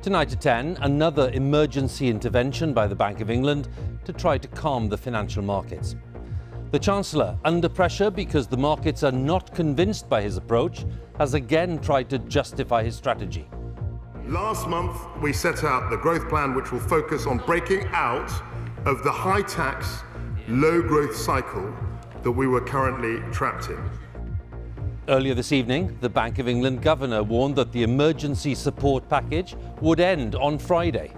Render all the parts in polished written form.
Tonight at 10, another emergency intervention by the Bank of England to try to calm the financial markets. The Chancellor, under pressure because the markets are not convinced by his approach, has again tried to justify his strategy. Last month, we set out the growth plan which will focus on breaking out of the high-tax, low-growth cycle that we were currently trapped in. Earlier this evening, the Bank of England governor warned that the emergency support package would end on Friday.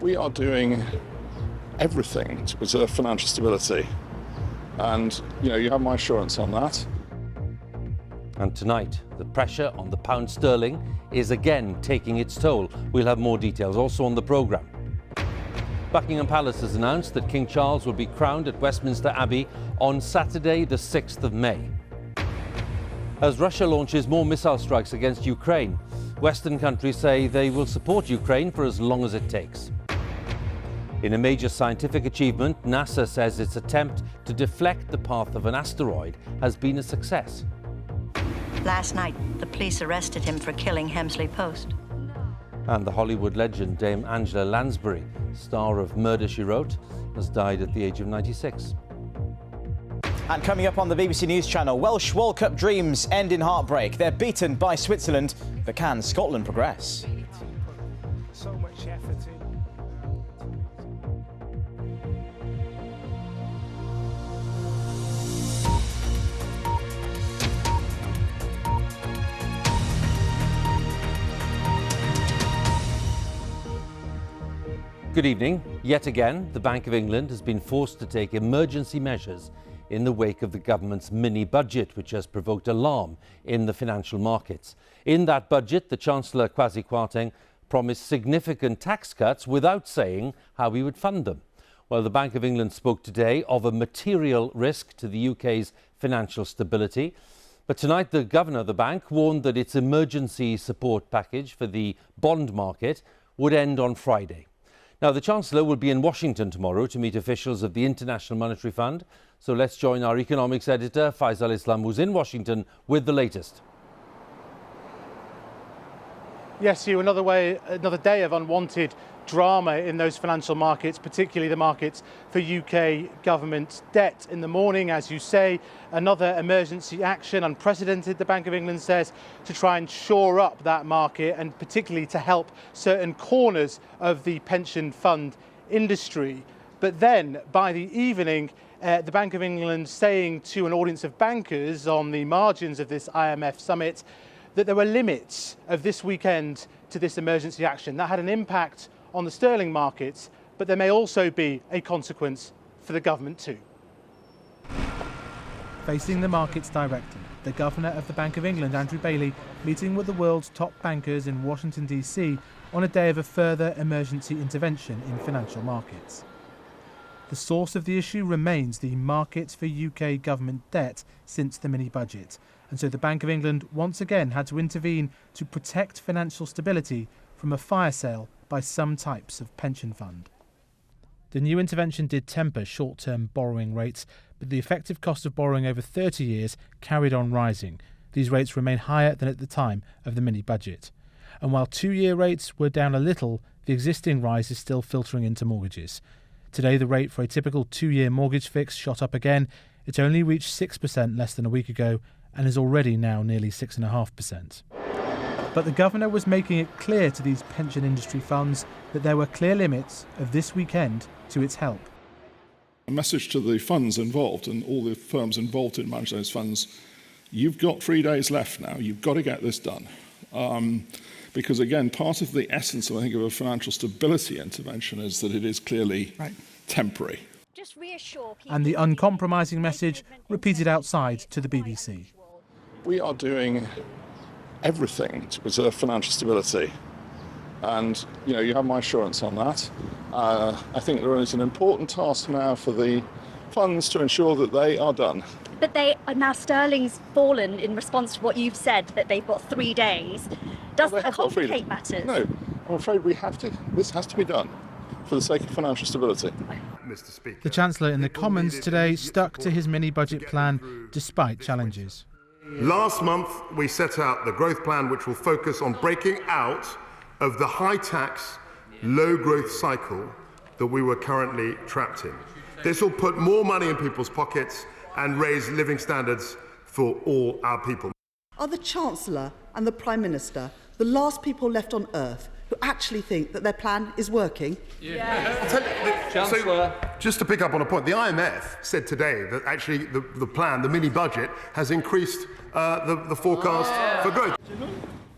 We are doing everything to preserve financial stability. And, you have my assurance on that. And tonight, the pressure on the pound sterling is again taking its toll. We'll have more details also on the programme. Buckingham Palace has announced that King Charles will be crowned at Westminster Abbey on Saturday, the 6th of May. As Russia launches more missile strikes against Ukraine, Western countries say they will support Ukraine for as long as it takes. In a major scientific achievement, NASA says its attempt to deflect the path of an asteroid has been a success. Last night, the police arrested him for killing Hemsley Post. And the Hollywood legend Dame Angela Lansbury, star of Murder, She Wrote, has died at the age of 96. And coming up on the BBC News Channel, Welsh World Cup dreams end in heartbreak. They're beaten by Switzerland, but can Scotland progress? So much effort in. Good evening. Yet again, the Bank of England has been forced to take emergency measures in the wake of the government's mini-budget, which has provoked alarm in the financial markets. In that budget, the Chancellor, Kwasi Kwarteng, promised significant tax cuts without saying how he would fund them. Well, the Bank of England spoke today of a material risk to the UK's financial stability. But tonight, the governor of the bank warned that its emergency support package for the bond market would end on Friday. Now, the Chancellor will be in Washington tomorrow to meet officials of the International Monetary Fund. So let's join our economics editor, Faisal Islam, who's in Washington with the latest. Yes, Hugh, another day of unwanted drama in those financial markets, particularly the markets for UK government debt. In the morning, as you say, another emergency action, unprecedented, the Bank of England says, to try and shore up that market and particularly to help certain corners of the pension fund industry. But then, by the evening, the Bank of England saying to an audience of bankers on the margins of this IMF summit that there were limits of this weekend to this emergency action. That had an impact on the sterling markets, but there may also be a consequence for the government too. Facing the markets directly, the Governor of the Bank of England, Andrew Bailey, meeting with the world's top bankers in Washington, D.C. on a day of a further emergency intervention in financial markets. The source of the issue remains the markets for UK government debt since the mini-budget, and so the Bank of England once again had to intervene to protect financial stability from a fire sale by some types of pension fund. The new intervention did temper short-term borrowing rates, but the effective cost of borrowing over 30 years carried on rising. These rates remain higher than at the time of the mini-budget. And while two-year rates were down a little, the existing rise is still filtering into mortgages. Today, the rate for a typical two-year mortgage fix shot up again. It only reached 6% less than a week ago and is already now nearly 6.5%. But the governor was making it clear to these pension industry funds that there were clear limits of this weekend to its help. A message to the funds involved and all the firms involved in managing those funds: you've got 3 days left now. You've got to get this done. Because again, part of the essence, I think, of a financial stability intervention is that it is clearly temporary. Just reassure people. And the uncompromising message repeated outside to the BBC. We are doing everything to preserve financial stability. And, you have my assurance on that. I think there is an important task now for the funds to ensure that they are done. But they are now, sterling's fallen in response to what you've said, that they've got 3 days. Does that complicate matters? No, I'm afraid this has to be done for the sake of financial stability. Mr. Speaker, the Chancellor in the Commons today stuck to his mini-budget plan despite challenges. Last month, we set out the growth plan which will focus on breaking out of the high-tax, low-growth cycle that we were currently trapped in. This will put more money in people's pockets and raise living standards for all our people. Are the Chancellor and the Prime Minister the last people left on earth who actually think that their plan is working? So, just to pick up on a point, the IMF said today that actually the plan, the mini-budget, has increased the forecast for growth.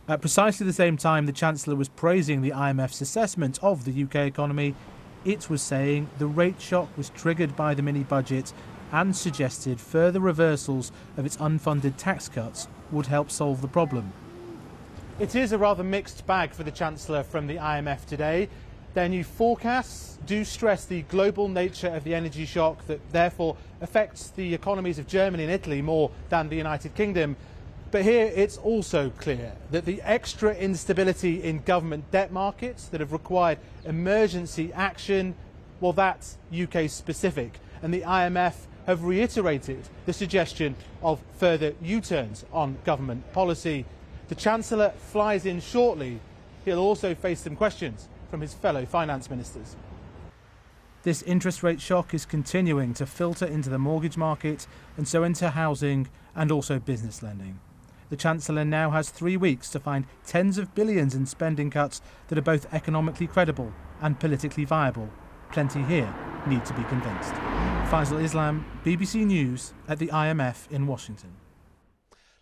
At precisely the same time the Chancellor was praising the IMF's assessment of the UK economy, it was saying the rate shock was triggered by the mini-budget and suggested further reversals of its unfunded tax cuts would help solve the problem. It is a rather mixed bag for the Chancellor from the IMF today. Their new forecasts do stress the global nature of the energy shock that therefore affects the economies of Germany and Italy more than the United Kingdom. But here it's also clear that the extra instability in government debt markets that have required emergency action, well, that's UK specific. And the IMF have reiterated the suggestion of further U-turns on government policy. The Chancellor flies in shortly. He'll also face some questions from his fellow finance ministers. This interest rate shock is continuing to filter into the mortgage market and so into housing and also business lending. The Chancellor now has 3 weeks to find tens of billions in spending cuts that are both economically credible and politically viable. Plenty here need to be convinced. Faisal Islam, BBC News at the IMF in Washington.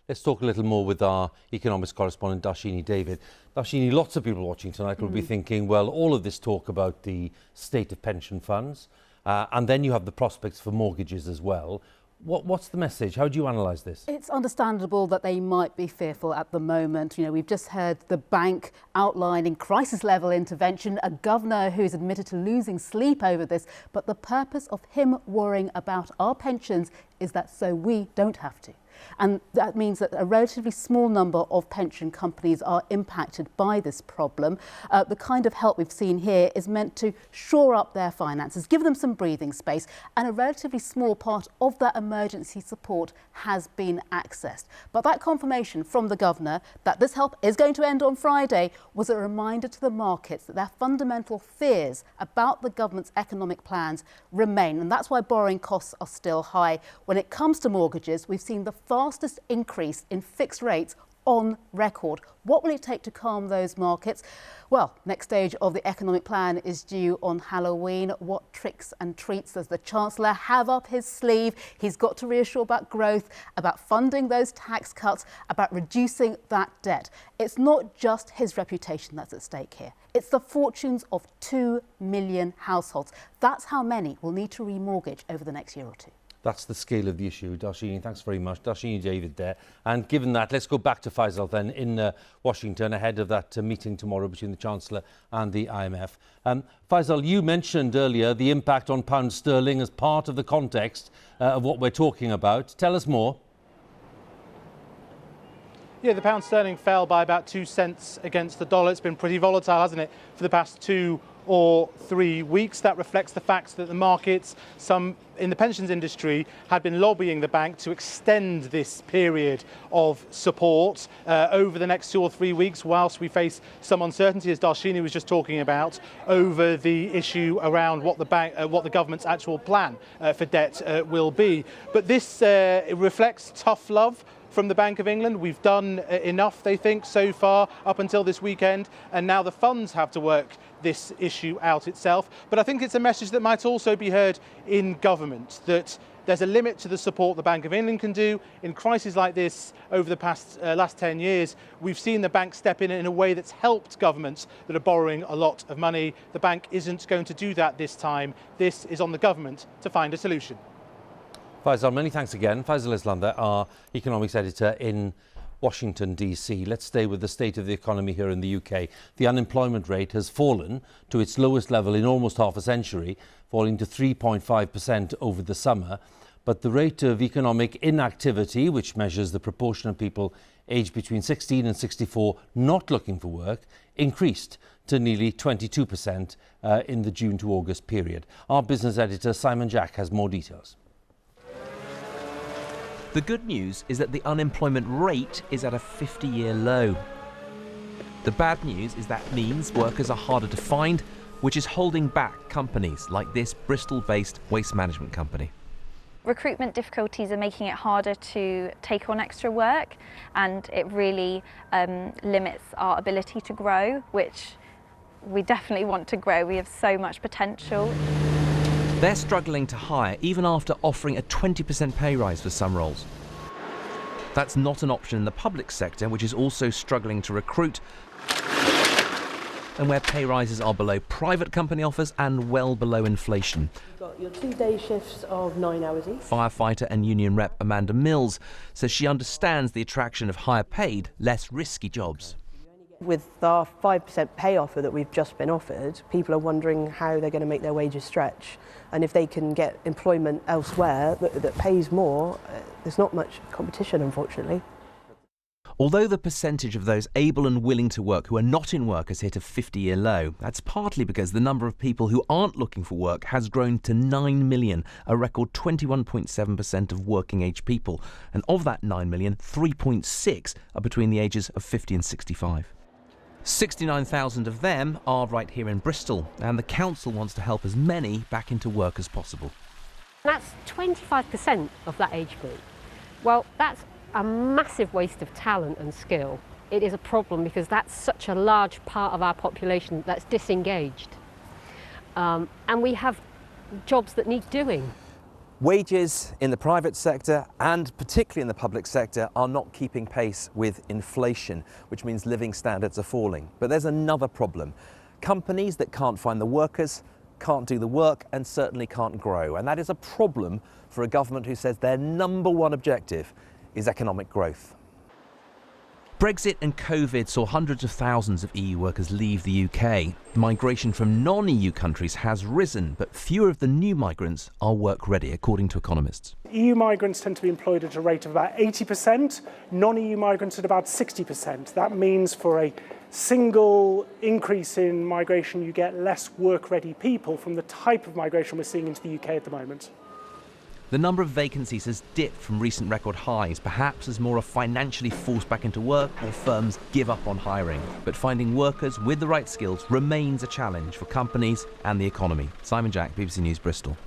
Let's talk a little more with our economics correspondent, Darshini David. Darshini, lots of people watching tonight will be thinking, well, all of this talk about the state of pension funds, and then you have the prospects for mortgages as well. What's the message? How do you analyse this? It's understandable that they might be fearful at the moment. You know, we've just heard the bank outlining crisis-level intervention, a governor who's admitted to losing sleep over this. But the purpose of him worrying about our pensions is that so we don't have to. And that means that a relatively small number of pension companies are impacted by this problem. The kind of help we've seen here is meant to shore up their finances, give them some breathing space, and a relatively small part of that emergency support has been accessed. But that confirmation from the governor that this help is going to end on Friday was a reminder to the markets that their fundamental fears about the government's economic plans remain. And that's why borrowing costs are still high. When it comes to mortgages, we've seen the fastest increase in fixed rates on record. What will it take to calm those markets? Well, next stage of the economic plan is due on Halloween. What tricks and treats does the Chancellor have up his sleeve? He's got to reassure about growth, about funding those tax cuts, about reducing that debt. It's not just his reputation that's at stake here. It's the fortunes of 2 million households. That's how many will need to remortgage over the next year or two. That's the scale of the issue. Darshini, thanks very much. Darshini David there. And given that, let's go back to Faisal then in Washington ahead of that meeting tomorrow between the Chancellor and the IMF. Faisal, you mentioned earlier the impact on pound sterling as part of the context of what we're talking about. Tell us more. Yeah, the pound sterling fell by about 2 cents against the dollar. It's been pretty volatile, hasn't it, for the past 2 or 3 weeks. That reflects the fact that the markets, some in the pensions industry, had been lobbying the bank to extend this period of support over the next 2 or 3 weeks, whilst we face some uncertainty, as Darshini was just talking about, over the issue around what the government's actual plan for debt will be. But this reflects tough love from the Bank of England. We've done enough, they think, so far up until this weekend, and now the funds have to work this issue out itself. But I think it's a message that might also be heard in government, that there's a limit to the support the Bank of England can do. In crises like this over the last 10 years, we've seen the bank step in a way that's helped governments that are borrowing a lot of money. The bank isn't going to do that this time. This is on the government to find a solution. Faisal, many thanks again. Faisal Islam there, our economics editor in Washington, DC. Let's stay with the state of the economy here in the UK. The unemployment rate has fallen to its lowest level in almost half a century, falling to 3.5% over the summer. But the rate of economic inactivity, which measures the proportion of people aged between 16 and 64 not looking for work, increased to nearly 22% in the June to August period. Our business editor, Simon Jack, has more details. The good news is that the unemployment rate is at a 50-year low. The bad news is that means workers are harder to find, which is holding back companies like this Bristol-based waste management company. Recruitment difficulties are making it harder to take on extra work, and it really limits our ability to grow, which we definitely want to grow. We have so much potential. They're struggling to hire even after offering a 20% pay rise for some roles. That's not an option in the public sector, which is also struggling to recruit, and where pay rises are below private company offers and well below inflation. You've got your 2-day shifts of 9 hours each. Firefighter and union rep Amanda Mills says she understands the attraction of higher paid, less risky jobs. With our 5% pay offer that we've just been offered, people are wondering how they're going to make their wages stretch. And if they can get employment elsewhere that pays more, there's not much competition, unfortunately. Although the percentage of those able and willing to work who are not in work has hit a 50-year low, that's partly because the number of people who aren't looking for work has grown to 9 million, a record 21.7% of working-age people. And of that 9 million, 3.6 are between the ages of 50 and 65. 69,000 of them are right here in Bristol, and the council wants to help as many back into work as possible. That's 25% of that age group. Well, that's a massive waste of talent and skill. It is a problem because that's such a large part of our population that's disengaged. And we have jobs that need doing. Wages in the private sector, and particularly in the public sector, are not keeping pace with inflation, which means living standards are falling. But there's another problem. Companies that can't find the workers can't do the work and certainly can't grow. And that is a problem for a government who says their number one objective is economic growth. Brexit and COVID saw hundreds of thousands of EU workers leave the UK. Migration from non-EU countries has risen, but fewer of the new migrants are work-ready, according to economists. EU migrants tend to be employed at a rate of about 80%, non-EU migrants at about 60%. That means for a single increase in migration, you get less work-ready people from the type of migration we're seeing into the UK at the moment. The number of vacancies has dipped from recent record highs, perhaps as more are financially forced back into work or firms give up on hiring. But finding workers with the right skills remains a challenge for companies and the economy. Simon Jack, BBC News, Bristol.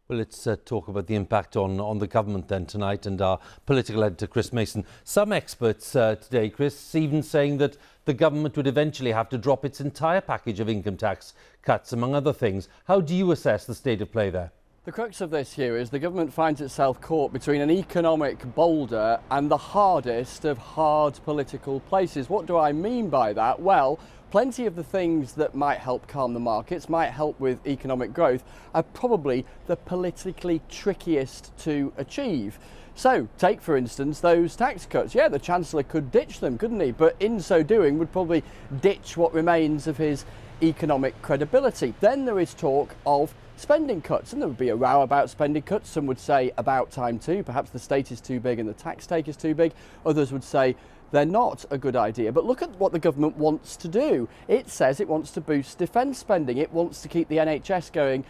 Well, let's talk about the impact on the government then tonight, and our political editor, Chris Mason. Some experts today, Chris, even saying that the government would eventually have to drop its entire package of income tax cuts, among other things. How do you assess the state of play there? The crux of this here is the government finds itself caught between an economic boulder and the hardest of hard political places. What do I mean by that? Well, plenty of the things that might help calm the markets, might help with economic growth, are probably the politically trickiest to achieve. So, take for instance those tax cuts. Yeah, the Chancellor could ditch them, couldn't he? But in so doing would probably ditch what remains of his economic credibility. Then there is talk of spending cuts, and there would be a row about spending cuts. Some would say about time too. Perhaps the state is too big and the tax take is too big. Others would say they're not a good idea. But look at what the government wants to do. It says it wants to boost defence spending. It wants to keep the NHS going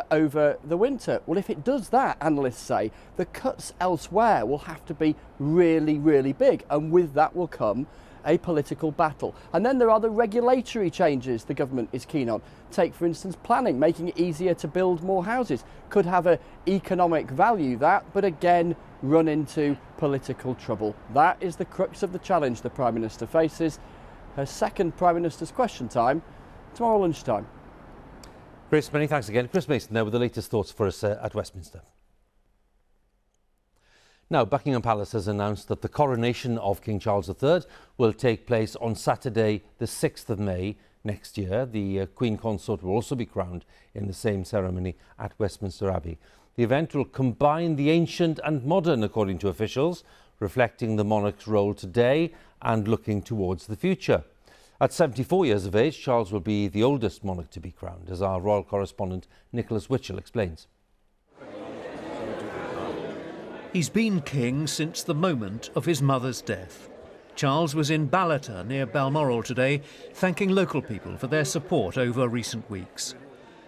over the winter. Well, if it does that, analysts say, the cuts elsewhere will have to be really, really big. And with that will come a political battle. And then there are the regulatory changes the government is keen on. Take, for instance, planning, making it easier to build more houses. Could have an economic value, that, but again, run into political trouble. That is the crux of the challenge the Prime Minister faces. Her second Prime Minister's Question Time, tomorrow lunchtime. Chris, many thanks again. Chris Mason there with the latest thoughts for us at Westminster. Now, Buckingham Palace has announced that the coronation of King Charles III will take place on Saturday, the 6th of May next year. The Queen Consort will also be crowned in the same ceremony at Westminster Abbey. The event will combine the ancient and modern, according to officials, reflecting the monarch's role today and looking towards the future. At 74 years of age, Charles will be the oldest monarch to be crowned, as our royal correspondent Nicholas Witchell explains. He's been king since the moment of his mother's death. Charles was in Ballater near Balmoral today, thanking local people for their support over recent weeks.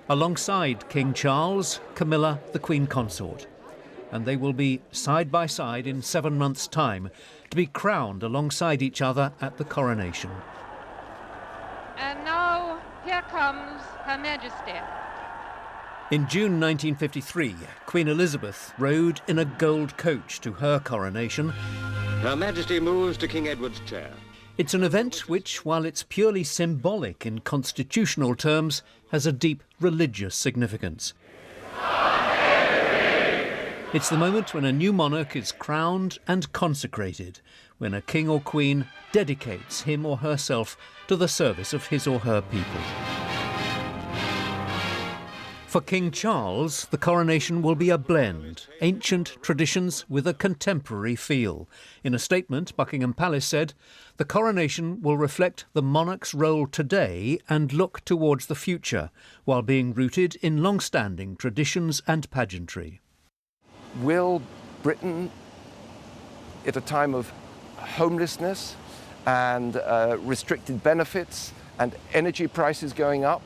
Alongside King Charles, Camilla, the Queen Consort. and they will be side by side in 7 months' time to be crowned alongside each other at the coronation. And now, here comes Her Majesty. In June 1953, Queen Elizabeth rode in a gold coach to her coronation. Her Majesty moves to King Edward's chair. It's an event which, while it's purely symbolic in constitutional terms, has a deep religious significance. It's the moment when a new monarch is crowned and consecrated, when a king or queen dedicates him or herself to the service of his or her people. For King Charles, the coronation will be a blend, ancient traditions with a contemporary feel. In a statement, Buckingham Palace said, the coronation will reflect the monarch's role today and look towards the future, while being rooted in long-standing traditions and pageantry. Will Britain, at a time of homelessness and restricted benefits and energy prices going up,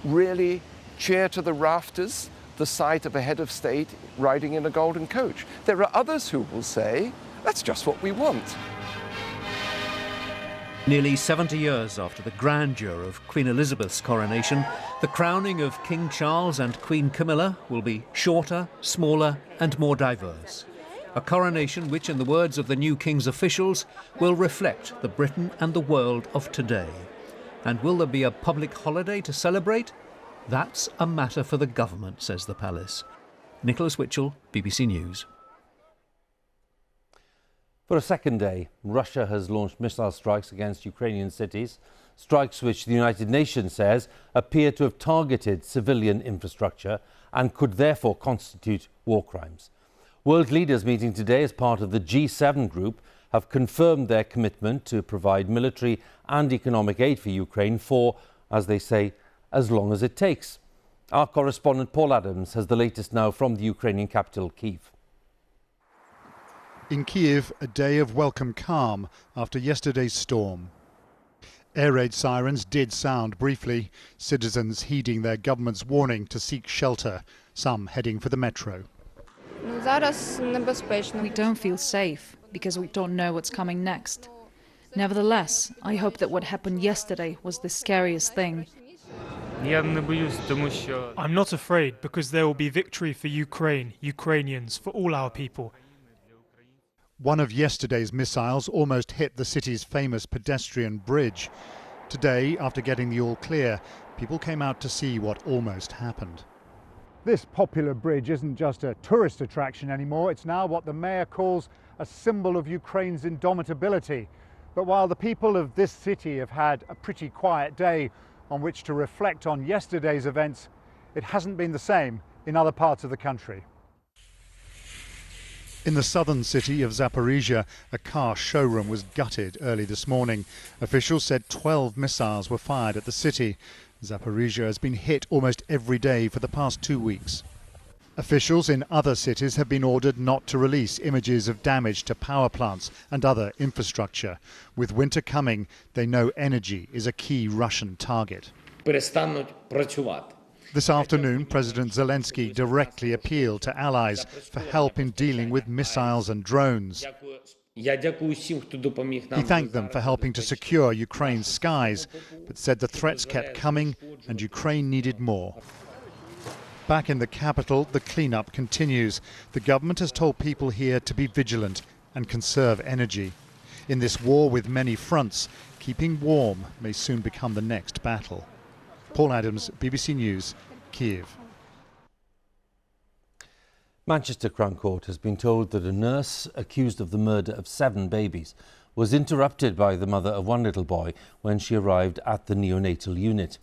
really cheer to the rafters the sight of a head of state riding in a golden coach? There are others who will say, that's just what we want. Nearly 70 years after the grandeur of Queen Elizabeth's coronation, the crowning of King Charles and Queen Camilla will be shorter, smaller and more diverse. A coronation which, in the words of the new King's officials, will reflect the Britain and the world of today. And will there be a public holiday to celebrate? That's a matter for the government, says the palace. Nicholas Witchell, BBC News. For a second day, Russia has launched missile strikes against Ukrainian cities, strikes which the United Nations says appear to have targeted civilian infrastructure and could therefore constitute war crimes. World leaders meeting today as part of the G7 group have confirmed their commitment to provide military and economic aid for Ukraine for, as they say, as long as it takes. Our correspondent Paul Adams has the latest now from the Ukrainian capital, Kyiv. In Kyiv, a day of welcome calm after yesterday's storm. Air raid sirens did sound briefly, citizens heeding their government's warning to seek shelter, some heading for the metro. We don't feel safe because we don't know what's coming next. Nevertheless, I hope that what happened yesterday was the scariest thing. I'm not afraid because there will be victory for Ukraine, Ukrainians, for all our people. One of yesterday's missiles almost hit the city's famous pedestrian bridge. Today, after getting the all clear, people came out to see what almost happened. This popular bridge isn't just a tourist attraction anymore, it's now what the mayor calls a symbol of Ukraine's indomitability. But while the people of this city have had a pretty quiet day on which to reflect on yesterday's events, it hasn't been the same in other parts of the country. In the southern city of Zaporizhia, a car showroom was gutted early this morning. Officials said 12 missiles were fired at the city. Zaporizhia has been hit almost every day for the past 2 weeks. Officials in other cities have been ordered not to release images of damage to power plants and other infrastructure. With winter coming, they know energy is a key Russian target. This afternoon, President Zelensky directly appealed to allies for help in dealing with missiles and drones. He thanked them for helping to secure Ukraine's skies, but said the threats kept coming and Ukraine needed more. Back in the capital, the cleanup continues. The government has told people here to be vigilant and conserve energy. In this war with many fronts, keeping warm may soon become the next battle. Paul Adams, BBC News, Kyiv. Manchester Crown Court has been told that a nurse accused of the murder of 7 babies was interrupted by the mother of one little boy when she arrived at the neonatal unit.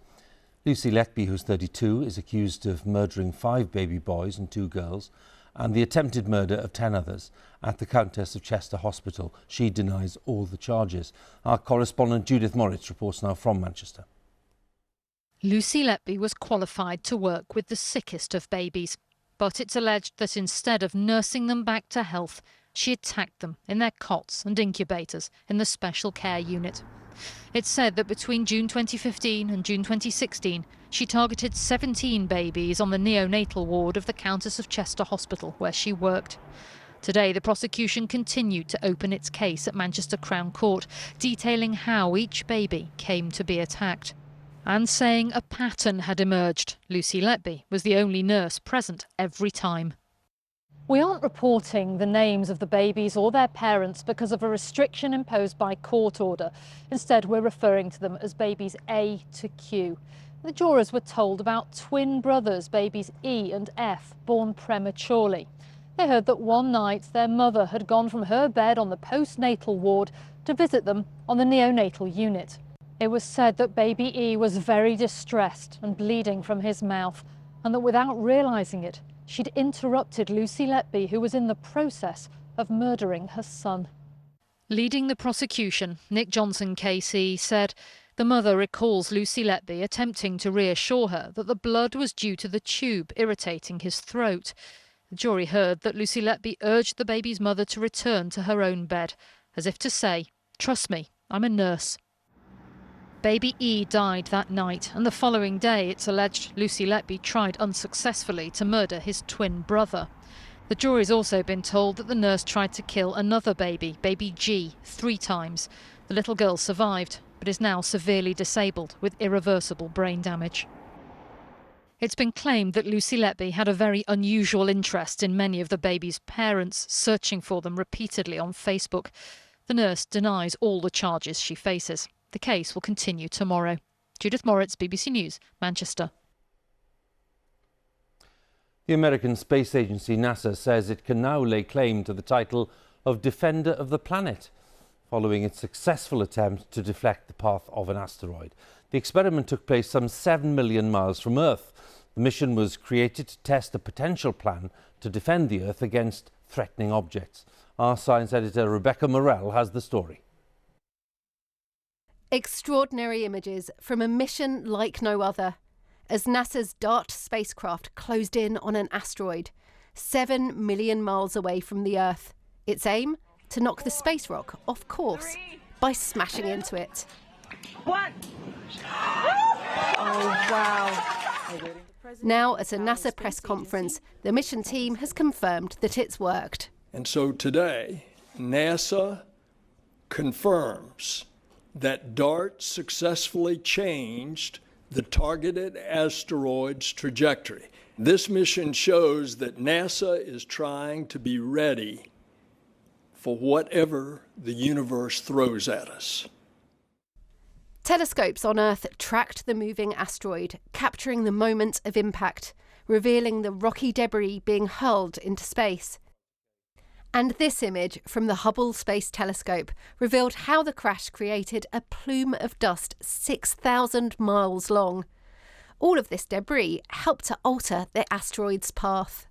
Lucy Letby, who's 32, is accused of murdering 5 baby boys and 2 girls and the attempted murder of 10 others at the Countess of Chester Hospital. She denies all the charges. Our correspondent Judith Moritz reports now from Manchester. Lucy Letby was qualified to work with the sickest of babies, but it's alleged that instead of nursing them back to health, she attacked them in their cots and incubators in the special care unit. It's said that between June 2015 and June 2016, She targeted 17 babies on the neonatal ward of the Countess of Chester Hospital, where she worked. Today, the prosecution continued to open its case at Manchester Crown Court, detailing how each baby came to be attacked and saying a pattern had emerged. Lucy Letby was the only nurse present every time. We aren't reporting the names of the babies or their parents because of a restriction imposed by court order. Instead, we're referring to them as babies A to Q. The jurors were told about twin brothers, babies E and F, born prematurely. They heard that one night their mother had gone from her bed on the postnatal ward to visit them on the neonatal unit. It was said that baby E was very distressed and bleeding from his mouth, and that without realising it, she'd interrupted Lucy Letby, who was in the process of murdering her son. Leading the prosecution, Nick Johnson KC said the mother recalls Lucy Letby attempting to reassure her that the blood was due to the tube irritating his throat. The jury heard that Lucy Letby urged the baby's mother to return to her own bed, as if to say, "Trust me, I'm a nurse." Baby E died that night, and the following day it's alleged Lucy Letby tried unsuccessfully to murder his twin brother. The jury's also been told that the nurse tried to kill another baby, baby G, 3 times. The little girl survived, but is now severely disabled with irreversible brain damage. It's been claimed that Lucy Letby had a very unusual interest in many of the baby's parents, searching for them repeatedly on Facebook. The nurse denies all the charges she faces. The case will continue tomorrow. Judith Moritz, BBC News, Manchester. The American Space Agency, NASA, says it can now lay claim to the title of Defender of the Planet, following its successful attempt to deflect the path of an asteroid. The experiment took place some 7 million miles from Earth. The mission was created to test a potential plan to defend the Earth against threatening objects. Our science editor Rebecca Morell has the story. Extraordinary images from a mission like no other, as NASA's DART spacecraft closed in on an asteroid 7 million miles away from the Earth. Its aim? To knock the space rock off course by smashing into it. 1. Oh, wow. Now, at a NASA press conference, the mission team has confirmed that it's worked. And so today, NASA confirms that DART successfully changed the targeted asteroid's trajectory. This mission shows that NASA is trying to be ready for whatever the universe throws at us. Telescopes on Earth tracked the moving asteroid, capturing the moment of impact, revealing the rocky debris being hurled into space. And this image from the Hubble Space Telescope revealed how the crash created a plume of dust 6,000 miles long. All of this debris helped to alter the asteroid's path.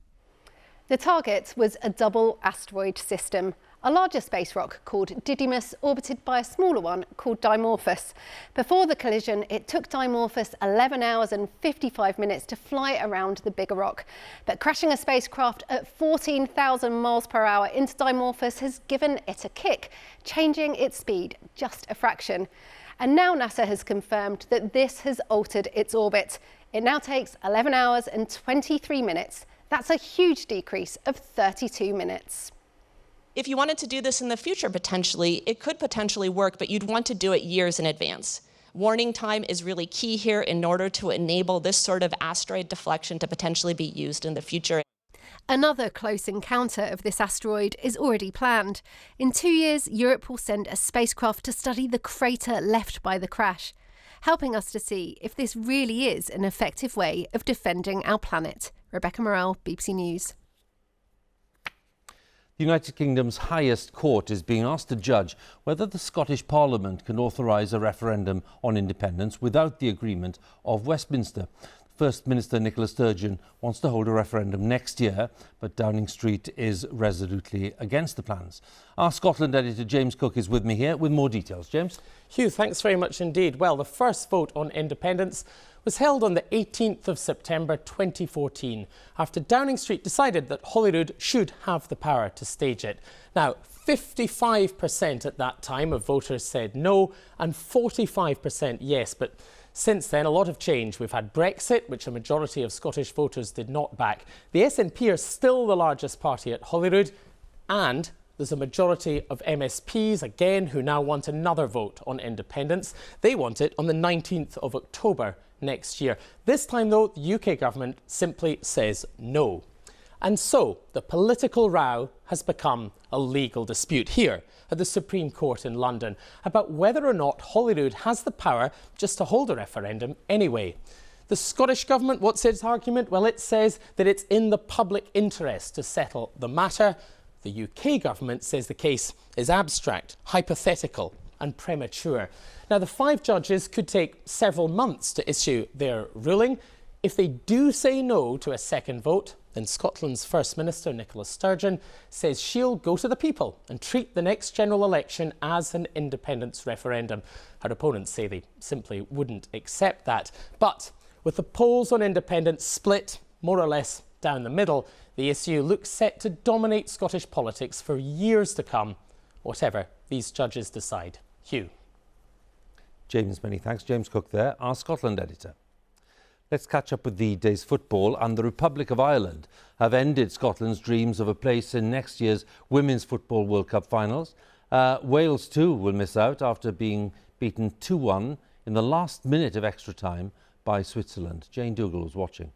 The target was a double asteroid system. A larger space rock called Didymos orbited by a smaller one called Dimorphos. Before the collision, it took Dimorphos 11 hours and 55 minutes to fly around the bigger rock. But crashing a spacecraft at 14,000 miles per hour into Dimorphos has given it a kick, changing its speed just a fraction. And now NASA has confirmed that this has altered its orbit. It now takes 11 hours and 23 minutes. That's a huge decrease of 32 minutes. If you wanted to do this in the future, potentially, it could potentially work, but you'd want to do it years in advance. Warning time is really key here in order to enable this sort of asteroid deflection to potentially be used in the future. Another close encounter of this asteroid is already planned. In 2 years, Europe will send a spacecraft to study the crater left by the crash, helping us to see if this really is an effective way of defending our planet. Rebecca Morell, BBC News. The United Kingdom's highest court is being asked to judge whether the Scottish Parliament can authorise a referendum on independence without the agreement of Westminster. First Minister Nicola Sturgeon wants to hold a referendum next year, but Downing Street is resolutely against the plans. Our Scotland editor James Cook is with me here with more details. James? Hugh, thanks very much indeed. Well, the first vote on independence was held on the 18th of September 2014 after Downing Street decided that Holyrood should have the power to stage it. Now, 55% at that time of voters said no and 45% yes, but Since then, a lot of change. We've had Brexit, which a majority of Scottish voters did not back. The SNP are still the largest party at Holyrood, and there's a majority of MSPs, again, who now want another vote on independence. They want it on the 19th of October next year. This time, though, the UK government simply says no. And so, the political row has become a legal dispute here at the Supreme Court in London about whether or not Holyrood has the power just to hold a referendum anyway. The Scottish Government, what's its argument? Well, it says that it's in the public interest to settle the matter. The UK Government says the case is abstract, hypothetical and premature. Now, the 5 judges could take several months to issue their ruling. If they do say no to a second vote, then Scotland's First Minister, Nicola Sturgeon, says she'll go to the people and treat the next general election as an independence referendum. Her opponents say they simply wouldn't accept that. But with the polls on independence split more or less down the middle, the issue looks set to dominate Scottish politics for years to come, whatever these judges decide. Hugh. James, many thanks. James Cook there, our Scotland editor. Let's catch up with the day's football. And the Republic of Ireland have ended Scotland's dreams of a place in next year's Women's Football World Cup finals. Wales too will miss out after being beaten 2-1 in the last minute of extra time by Switzerland. Jane Dougal was watching.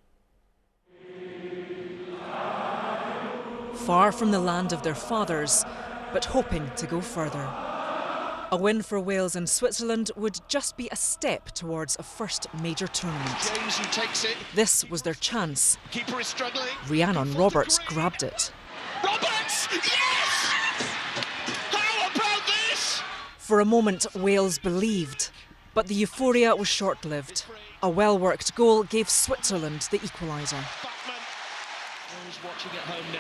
Far from the land of their fathers, but hoping to go further. A win for Wales and Switzerland would just be a step towards a first major tournament. James who takes it. This was their chance. Keeper is struggling. Rhiannon Roberts grabbed it. Roberts! Yes! How about this? For a moment, Wales believed, but the euphoria was short-lived. A well-worked goal gave Switzerland the equaliser. Watching at home now.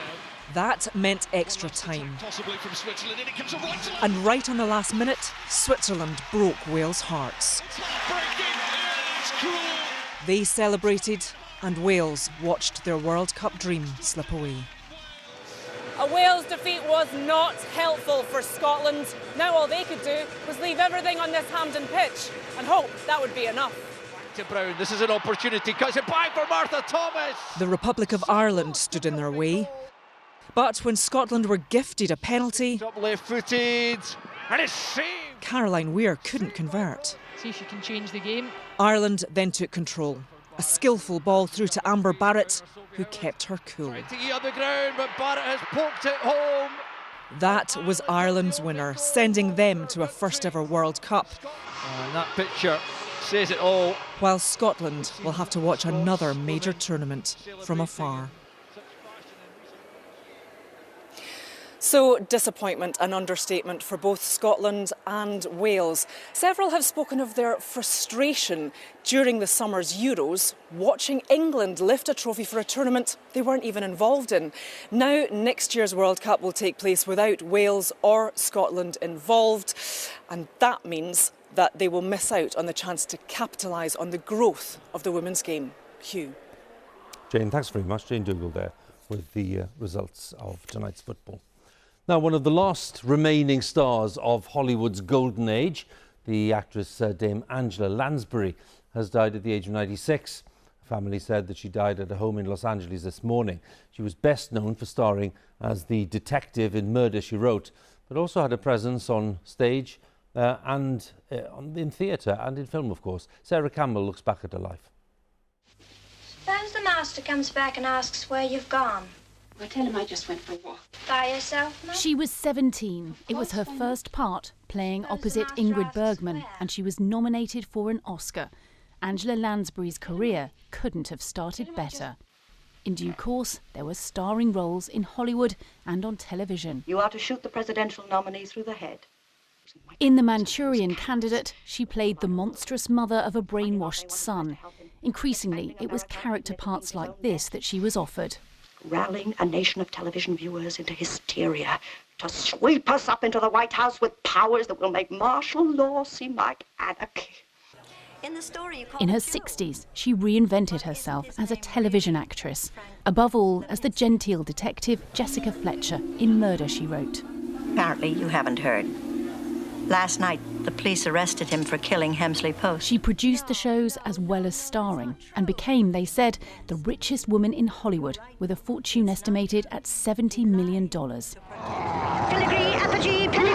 That meant extra time. Possibly from Switzerland, and it comes right to And right on the last minute, Switzerland broke Wales' hearts. They celebrated, and Wales watched their World Cup dream slip away. A Wales defeat was not helpful for Scotland. Now all they could do was leave everything on this Hampden pitch and hope that would be enough. To Brown, this is an opportunity, cuts it back for Martha Thomas. The Republic of Ireland stood in their way. But when Scotland were gifted a penalty, Top left-footed, and it's saved. Caroline Weir couldn't convert. See if she can change the game. Ireland then took control. A skillful ball through to Amber Barrett, who kept her cool. Trying to eat on the ground, but Barrett has poked it home. That was Ireland's winner, sending them to a first ever World Cup. And that picture says it all. While Scotland will have to watch another major tournament from afar. So, disappointment, an understatement for both Scotland and Wales. Several have spoken of their frustration during the summer's Euros, watching England lift a trophy for a tournament they weren't even involved in. Now, next year's World Cup will take place without Wales or Scotland involved, and that means that they will miss out on the chance to capitalise on the growth of the women's game. Hugh. Jane, thanks very much. Jane Dougal there with the results of tonight's football. Now, one of the last remaining stars of Hollywood's golden age, the actress Dame Angela Lansbury, has died at the age of 96. Her family said that she died at a home in Los Angeles this morning. She was best known for starring as the detective in Murder, She Wrote, but also had a presence on stage and in theatre and in film, of course. Sarah Campbell looks back at her life. Suppose the master comes back and asks where you've gone. Well, tell him I just went for a walk. By yourself, Mum? She was 17. It was her first part, playing opposite Ingrid Bergman, and she was nominated for an Oscar. Angela Lansbury's career couldn't have started better. In due course, there were starring roles in Hollywood and on television. You are to shoot the presidential nominee through the head. In The Manchurian Candidate, she played the monstrous mother of a brainwashed son. Increasingly, it was character parts like this that she was offered. Rallying a nation of television viewers into hysteria to sweep us up into the White House with powers that will make martial law seem like anarchy. In her 60s, she reinvented herself as a television actress, above all as the genteel detective Jessica Fletcher in Murder, She Wrote. Apparently you haven't heard. Last night, the police arrested him for killing Hemsley Post. She produced the shows as well as starring and became, they said, the richest woman in Hollywood, with a fortune estimated at $70 million. Filigree, apogee, pedigree!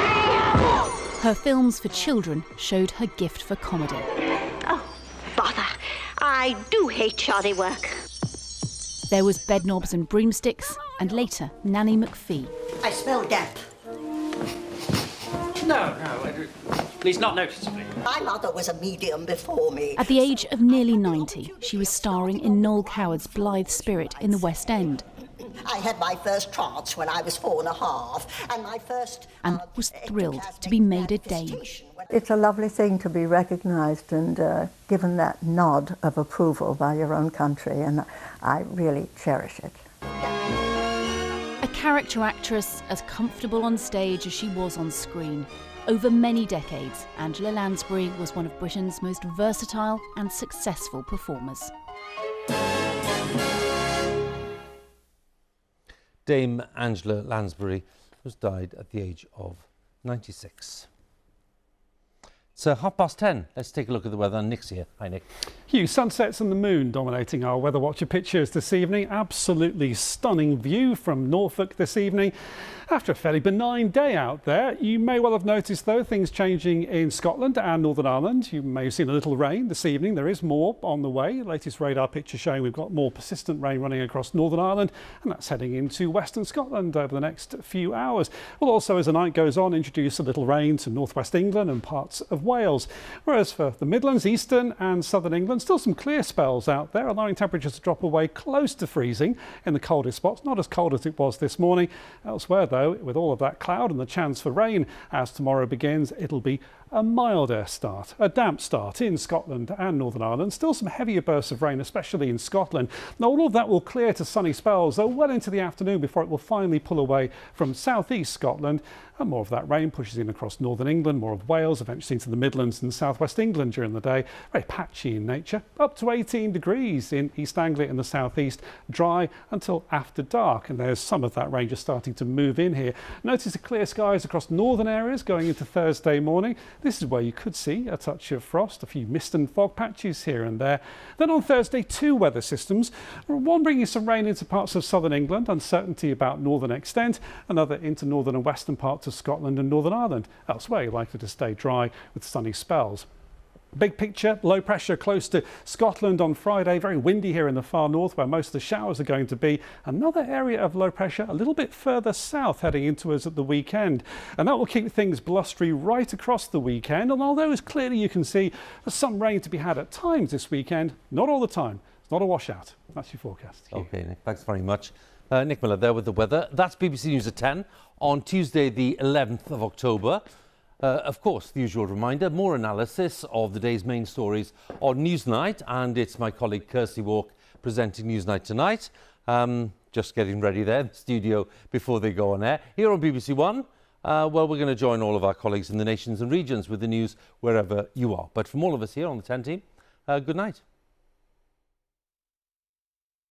Her films for children showed her gift for comedy. Oh, bother. I do hate shoddy work. There was Bedknobs and Broomsticks, and later Nanny McPhee. I smell damp. No, at least not noticeably. My mother was a medium before me. At the age of nearly 90, she was starring in Noel Coward's Blithe Spirit in the West End. I had my first trance when I was 4 1/2, and my first... and was thrilled to be made a dame. It's a lovely thing to be recognised and given that nod of approval by your own country, and I really cherish it. A character actress as comfortable on stage as she was on screen. Over many decades, Angela Lansbury was one of Britain's most versatile and successful performers. Dame Angela Lansbury was died at the age of 96. It's 10:30. Let's take a look at the weather. Nick's here. Hi, Nick. Hugh, sunsets and the moon dominating our Weather Watcher pictures this evening. Absolutely stunning view from Norfolk this evening. After a fairly benign day out there, you may well have noticed, though, things changing in Scotland and Northern Ireland. You may have seen a little rain this evening. There is more on the way. Latest radar picture showing we've got more persistent rain running across Northern Ireland, and that's heading into Western Scotland over the next few hours. We'll also, as the night goes on, introduce a little rain to northwest England and parts of Wales. Whereas for the Midlands, Eastern and Southern England, still some clear spells out there, allowing temperatures to drop away close to freezing in the coldest spots. Not as cold as it was this morning. Elsewhere, though, with all of that cloud and the chance for rain as tomorrow begins, it'll be a milder start, a damp start in Scotland and Northern Ireland. Still some heavier bursts of rain, especially in Scotland. Now, all of that will clear to sunny spells, though, well into the afternoon before it will finally pull away from southeast Scotland. And more of that rain pushes in across northern England, more of Wales, eventually into the Midlands and southwest England during the day. Very patchy in nature, up to 18 degrees in East Anglia in the southeast, dry until after dark. And there's some of that rain just starting to move in here. Notice the clear skies across northern areas going into Thursday morning. This is where you could see a touch of frost, a few mist and fog patches here and there. Then on Thursday, two weather systems. One bringing some rain into parts of southern England, uncertainty about northern extent, another into northern and western parts of Scotland and Northern Ireland. Elsewhere, you're likely to stay dry with sunny spells. Big picture, low pressure close to Scotland on Friday. Very windy here in the far north where most of the showers are going to be. Another area of low pressure a little bit further south heading into us at the weekend. And that will keep things blustery right across the weekend. And although as clearly you can see there's some rain to be had at times this weekend, not all the time. It's not a washout. That's your forecast. OK, Nick, thanks very much. Nick Miller there with the weather. That's BBC News at 10 on Tuesday, the 11th of October. Of course, the usual reminder, more analysis of the day's main stories on Newsnight, and it's my colleague Kirsty Walk presenting Newsnight tonight. Just getting ready there in the studio before they go on air. Here on BBC One, well, we're going to join all of our colleagues in the nations and regions with the news wherever you are. But from all of us here on the 10 team, good night.